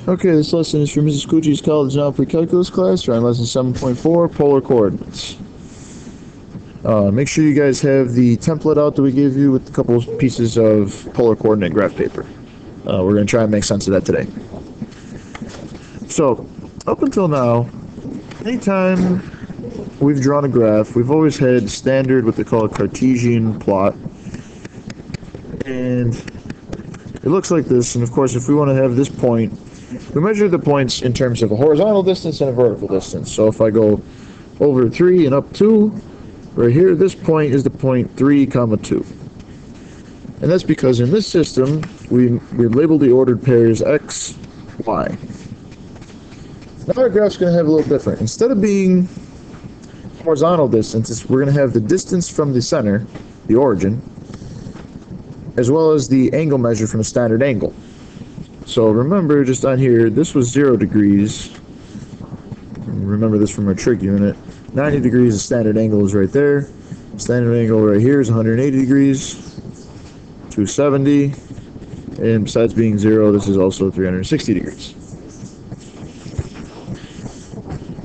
Okay, this lesson is for Mrs. Cucci's college now pre-calculus class. We're on lesson 7.4, polar coordinates. Make sure you guys have the template out that we gave you with a couple of pieces of polar coordinate graph paper. We're going to try and make sense of that today. So, up until now, anytime we've drawn a graph, we've always had standard, what they call a Cartesian plot. And it looks like this, and of course if we want to have this point, we measure the points in terms of a horizontal distance and a vertical distance. So if I go over 3 and up 2, right here, this point is the point 3, 2. And that's because in this system, we label the ordered pairs x, y. Now our graph's going to have a little different. Instead of being horizontal distance, we're going to have the distance from the center, the origin, as well as the angle measure from a standard angle. So remember, just on here, this was 0 degrees. Remember this from our trig unit. 90 degrees, the standard angle is right there. Standard angle right here is 180 degrees, 270, and besides being 0, this is also 360 degrees.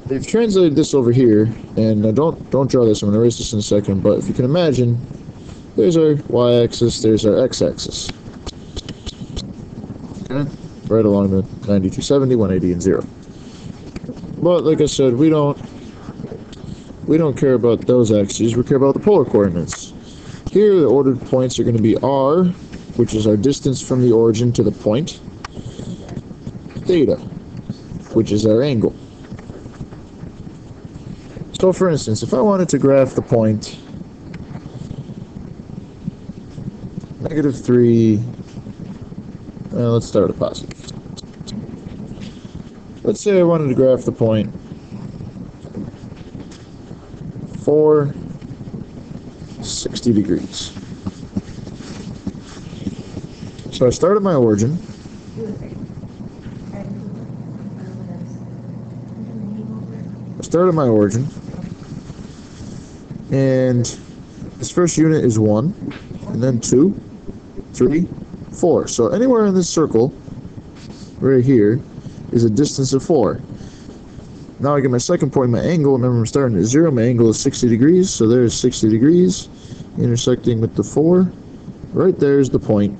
They've translated this over here, and don't draw this, I'm going to erase this in a second, but if you can imagine, there's our y-axis, there's our x-axis. Okay? Right along the 90, 270, 180, and 0. But like I said, we don't care about those axes, we care about the polar coordinates. Here, the ordered points are going to be r, which is our distance from the origin to the point, theta, which is our angle. So for instance, if I wanted to graph the point -3, let's start with a positive. Let's say I wanted to graph the point 460 degrees. So I start at my origin. And this first unit is 1, and then 2, 3, 4. So anywhere in this circle, right here, is a distance of 4. Now I get my second point, my angle. Remember, I'm starting at 0. My angle is 60 degrees, so there's 60 degrees, intersecting with the 4. Right there's the point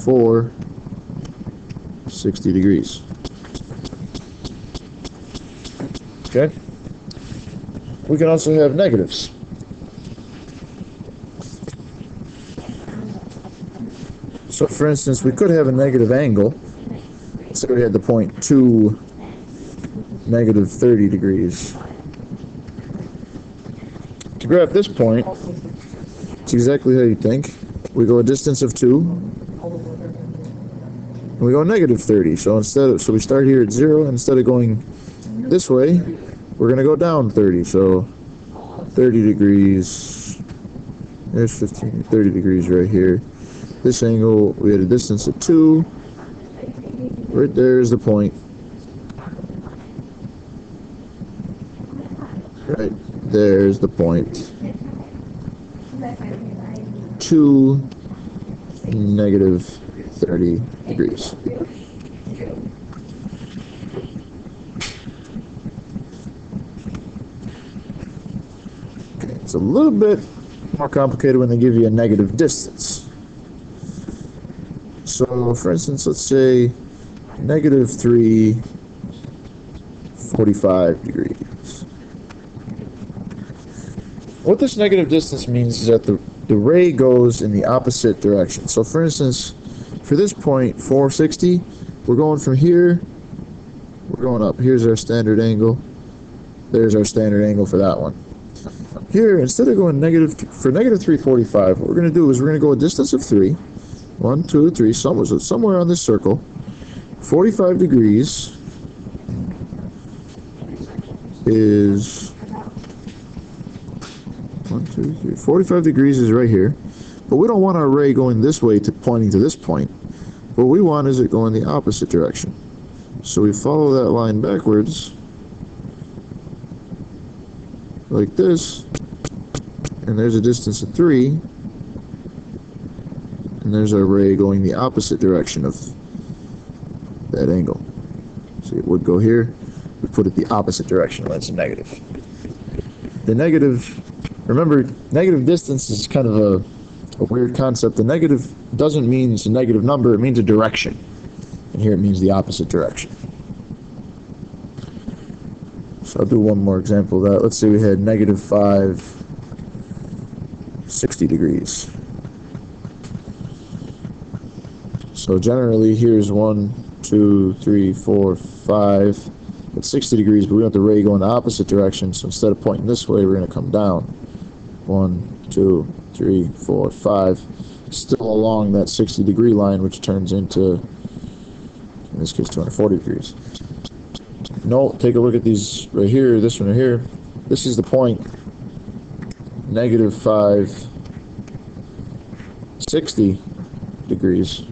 460 degrees. Okay? We can also have negatives. So for instance, we could have a negative angle. So we had the point 2, -30 degrees. To graph this point, it's exactly how you think. We go a distance of 2, and we go -30. So we start here at 0, and instead of going this way, we're going to go down 30. So 30 degrees. There's 30 degrees right here. This angle, we had a distance of 2. Right there is the point. Right there's the point. 2 -30 degrees. Okay, it's a little bit more complicated when they give you a negative distance. So, for instance, let's say -345 degrees. What this negative distance means is that the ray goes in the opposite direction. So, for instance, for this point, 460, we're going from here, we're going up. Here's our standard angle. There's our standard angle for that one. Here, instead of going for -345, what we're going to do is we're going to go a distance of 3. 1, 2, 3, somewhere on this circle. 45 degrees is 1, 2, 3. 45 degrees is right here. But we don't want our ray going this way pointing to this point. What we want is it going the opposite direction. So we follow that line backwards like this, and there's a distance of 3. And there's our ray going the opposite direction of that angle. So it would go here. We put it the opposite direction. That's a negative. The negative, remember, negative distance is kind of a weird concept. The negative doesn't mean it's a negative number. It means a direction. And here it means the opposite direction. So I'll do one more example of that. Let's say we had negative 5, 60 degrees. So generally, here's 1, 2, 3, 4, 5. It's 60 degrees, but we want the ray going the opposite direction. So instead of pointing this way, we're going to come down. 1, 2, 3, 4, 5. Still along that 60-degree line, which turns into, in this case, 240 degrees. No, take a look at these right here, this one right here. This is the point, negative 5, 60 degrees.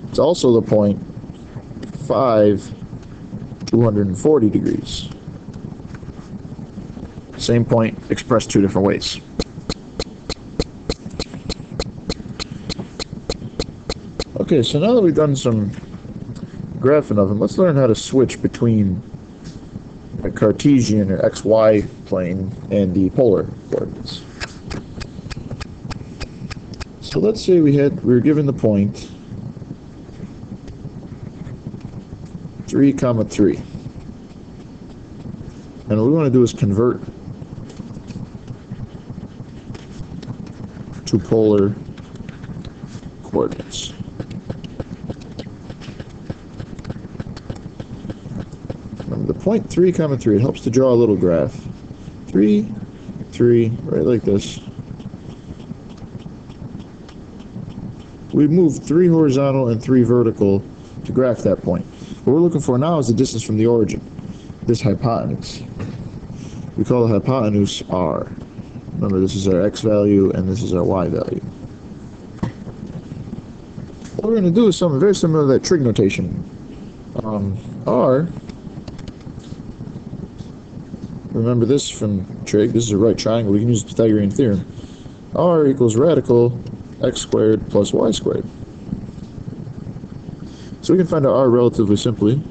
It's also the point 5, 240 degrees. Same point expressed two different ways. Okay, so now that we've done some graphing of them, let's learn how to switch between a Cartesian or XY plane and the polar coordinates. So let's say we were given the point 3, 3. And what we want to do is convert to polar coordinates. Remember, the point 3, 3, it helps to draw a little graph. 3, 3, right like this. We moved 3 horizontal and 3 vertical to graph that point. What we're looking for now is the distance from the origin, this hypotenuse. We call the hypotenuse r. Remember, this is our x value and this is our y value. What we're going to do is something very similar to that trig notation. R, remember this from trig, this is a right triangle, we can use the Pythagorean theorem. R equals radical x squared plus y squared. So we can find out r relatively simply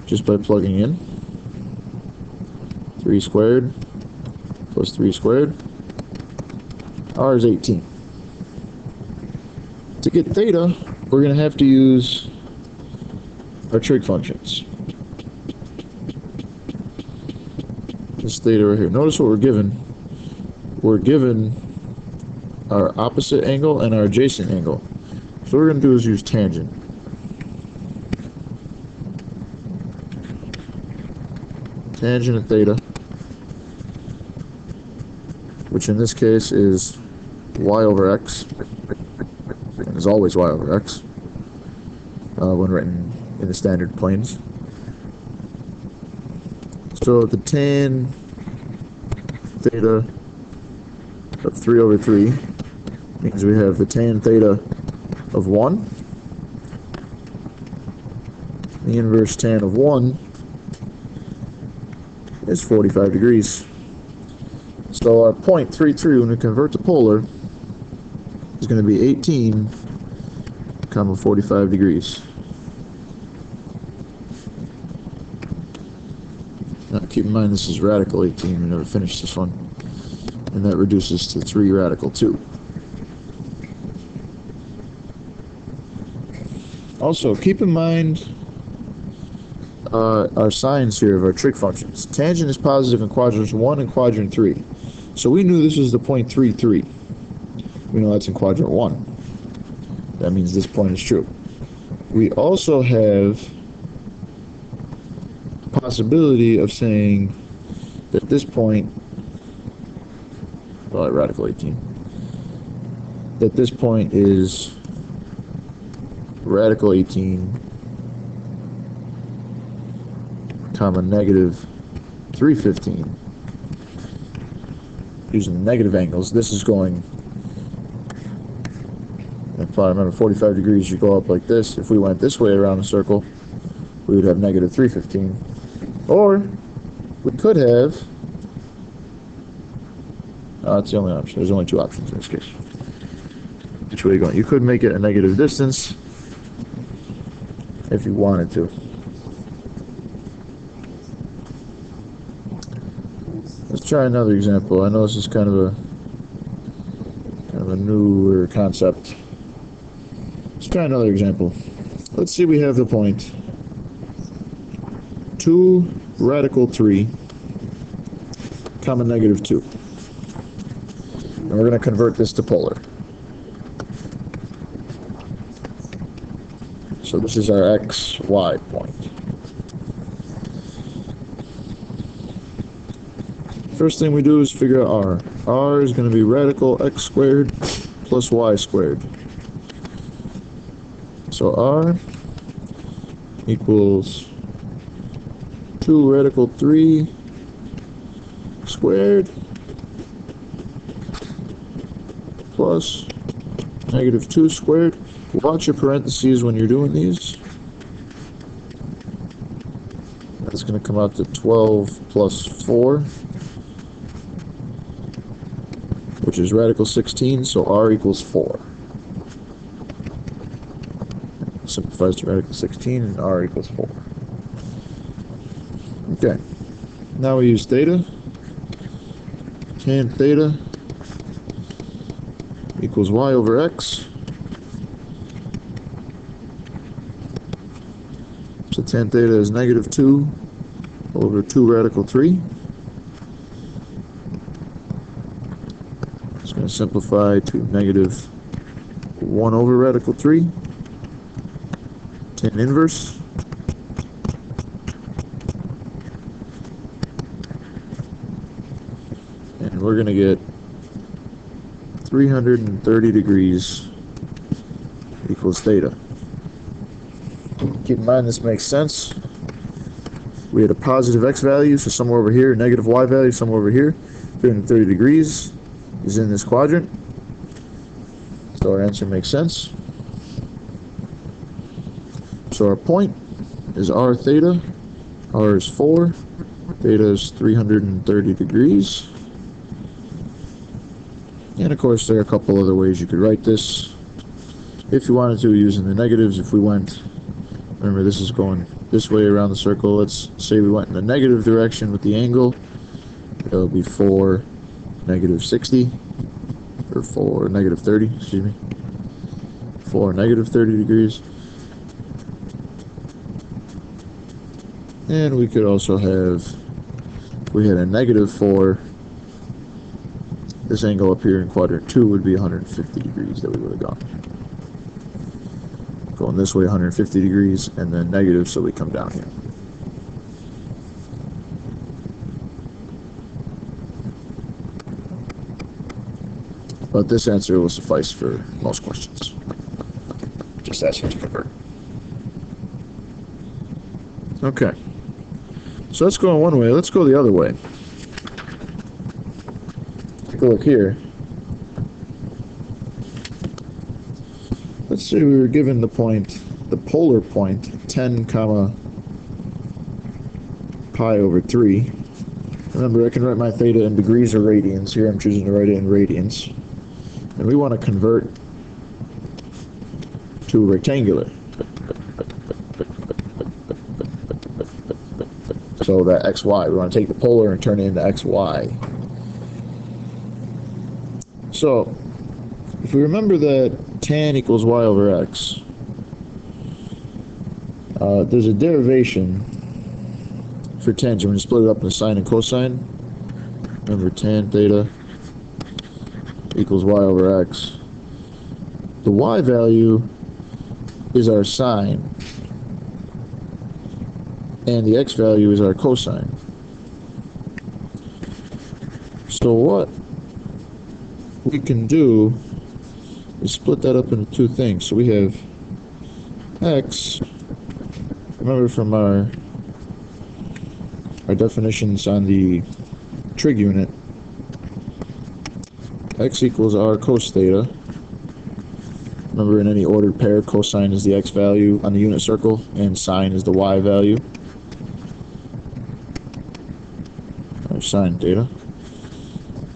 just by plugging in 3 squared plus 3 squared. R is 18. To get theta, we're going to have to use our trig functions. This theta right here. Notice what we're given. We're given our opposite angle and our adjacent angle. So what we're going to do is use tangent. Tangent of theta, which in this case is y over x, and is always y over x when written in the standard planes. So the tan theta of 3 over 3 means we have the tan theta of 1. The inverse tan of 1 is 45 degrees. So our point 3, when we convert to polar, is going to be 18, 45 degrees. Now keep in mind this is radical 18, we never finished this one. And that reduces to 3 radical 2. Also, keep in mind our signs here of our trig functions. Tangent is positive in quadrants 1 and quadrant 3. So we knew this was the point 3, 3. We know that's in quadrant 1. That means this point is true. We also have the possibility of saying that this point, well, at radical 18, that this point is radical 18 comma negative 315. Using the negative angles, this is going, if I remember, 45 degrees, you go up like this. If we went this way around the circle, we would have negative 315. Or we could have That's the only option. There's only two options in this case. Which way are you going? You could make it a negative distance if you wanted to. Let's try another example. I know this is kind of a newer concept. Let's try another example. Let's see, we have the point 2 radical 3 comma negative 2. And we're going to convert this to polar. So this is our x, y point. First thing we do is figure out r. R is going to be radical x squared plus y squared. So r equals 2 radical 3 squared plus negative 2 squared. Watch your parentheses when you're doing these. That's going to come out to 12 plus 4, which is radical 16, so r equals 4. Simplifies to radical 16, and r equals 4. Okay, now we use theta. Tan theta equals y over x. So tan theta is negative 2 over 2 radical 3. It's going to simplify to negative 1 over radical 3. Tan inverse. And we're going to get 330 degrees equals theta. Keep in mind this makes sense. We had a positive x value, so somewhere over here, negative y value, somewhere over here. 330 degrees is in this quadrant. So our answer makes sense. So our point is r theta. R is 4. Theta is 330 degrees. And of course there are a couple other ways you could write this. If you wanted to, using the negatives, if we went, remember this is going this way around the circle, let's say we went in the negative direction with the angle, it'll be 4 negative 60, or 4 negative 30, excuse me, 4 negative 30 degrees. And we could also have, if we had a negative 4, this angle up here in quadrant 2 would be 150 degrees that we would have gone. Going this way 150 degrees, and then negative, so we come down here. But this answer will suffice for most questions. Just ask you to convert. Okay. So that's going one way. Let's go the other way. Take a look here. Let's say we were given the point, the polar point, 10 comma pi over 3. Remember, I can write my theta in degrees or radians. Here I'm choosing to write it in radians. And we want to convert to rectangular. So that xy, we want to take the polar and turn it into xy. So, if we remember that tan equals y over x, there's a derivation for tangent. We're going to split it up into sine and cosine. Remember, tan theta equals y over x. The y value is our sine, and the x value is our cosine. So what we can do is split that up into two things. So we have x, remember from our definitions on the trig unit, x equals r cos theta. Remember, in any ordered pair, cosine is the x value on the unit circle, and sine is the y value. Or sine theta.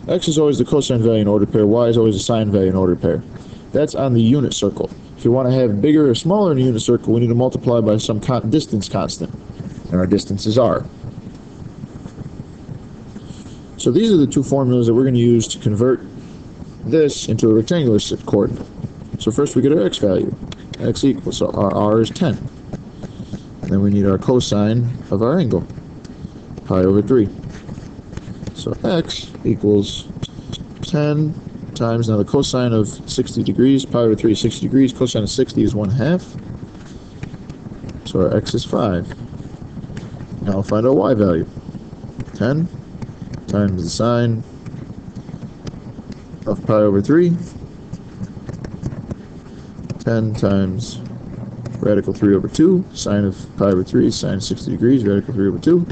X is always the cosine value in ordered pair, Y is always the sine value in ordered pair. That's on the unit circle. If you want to have bigger or smaller in the unit circle, we need to multiply by some distance constant, and our distance is R. So these are the two formulas that we're going to use to convert this into a rectangular coordinate. So first we get our X value. X equals, so our R is 10. And then we need our cosine of our angle, pi over 3. So X equals 10 times, now the cosine of 60 degrees, pi over 3 is 60 degrees, cosine of 60 is 1/2. So our X is 5. Now I'll find our Y value. 10 times the sine of pi over 3. 10 times radical 3 over 2. Sine of pi over 3 is sine 60 degrees, radical 3 over 2.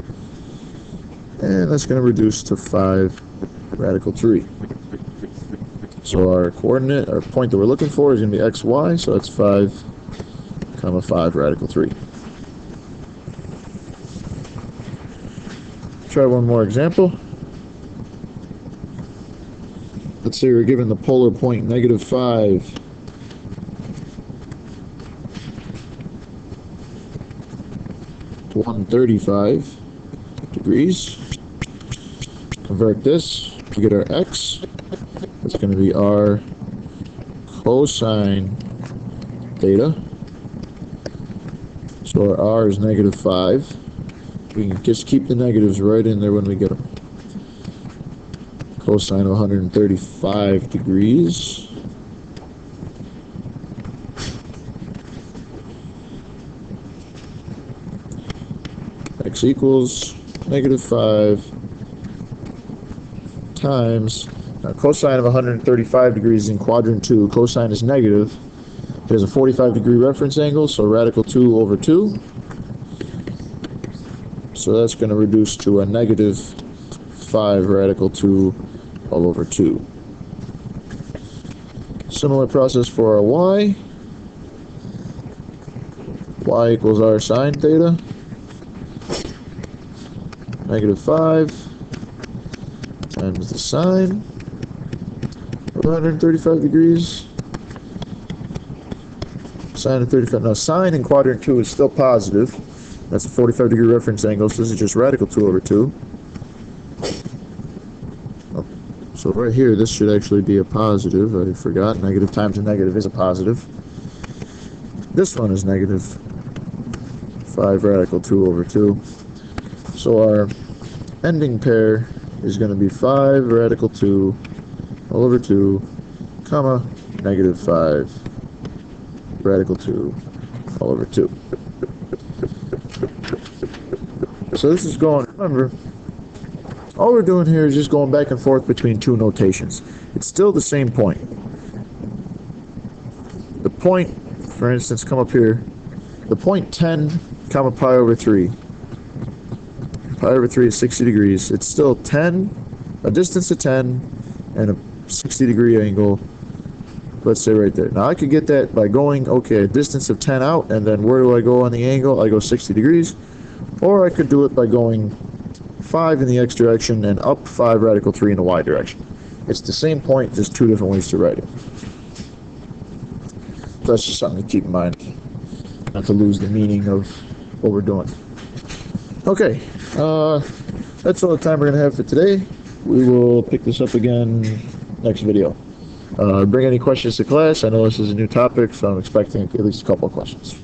And that's going to reduce to 5 radical 3. So our coordinate, our point that we're looking for is going to be x, y, so that's 5, comma 5 radical 3. Try one more example. Let's say we're given the polar point -5. To 135 degrees. Convert this to get our x. That's going to be r cosine theta. So our r is -5. We can just keep the negatives right in there when we get them. Cosine of 135 degrees. X equals -5 times, now cosine of 135 degrees in quadrant 2, cosine is negative. There's a 45-degree reference angle, so radical 2 over 2. So that's going to reduce to a -5 radical 2 all over 2. Similar process for our y. Y equals r sine theta. -5 times the sine of 135 degrees. Sine of 35. Now sine in quadrant 2 is still positive. That's a 45-degree reference angle, so this is just radical 2 over 2. Oh, so right here, this should actually be a positive. I forgot. Negative times a negative is a positive. This one is -5 radical 2 over 2. So our ending pair is going to be 5 radical 2 all over 2, comma, -5 radical 2 all over 2. So this is going, remember, all we're doing here is just going back and forth between two notations. It's still the same point. The point, for instance, come up here, the point 10, comma, pi over 3. Pi over 3 is 60 degrees. It's still 10, a distance of 10, and a 60-degree angle, let's say right there. Now I could get that by going, okay, a distance of 10 out, and then where do I go on the angle? I go 60 degrees. Or I could do it by going 5 in the x direction and up 5 radical 3 in the y direction. It's the same point, just two different ways to write it. So that's just something to keep in mind, not to lose the meaning of what we're doing. Okay, that's all the time we're going to have for today. We will pick this up again next video. Bring any questions to class. I know this is a new topic, so I'm expecting at least a couple of questions.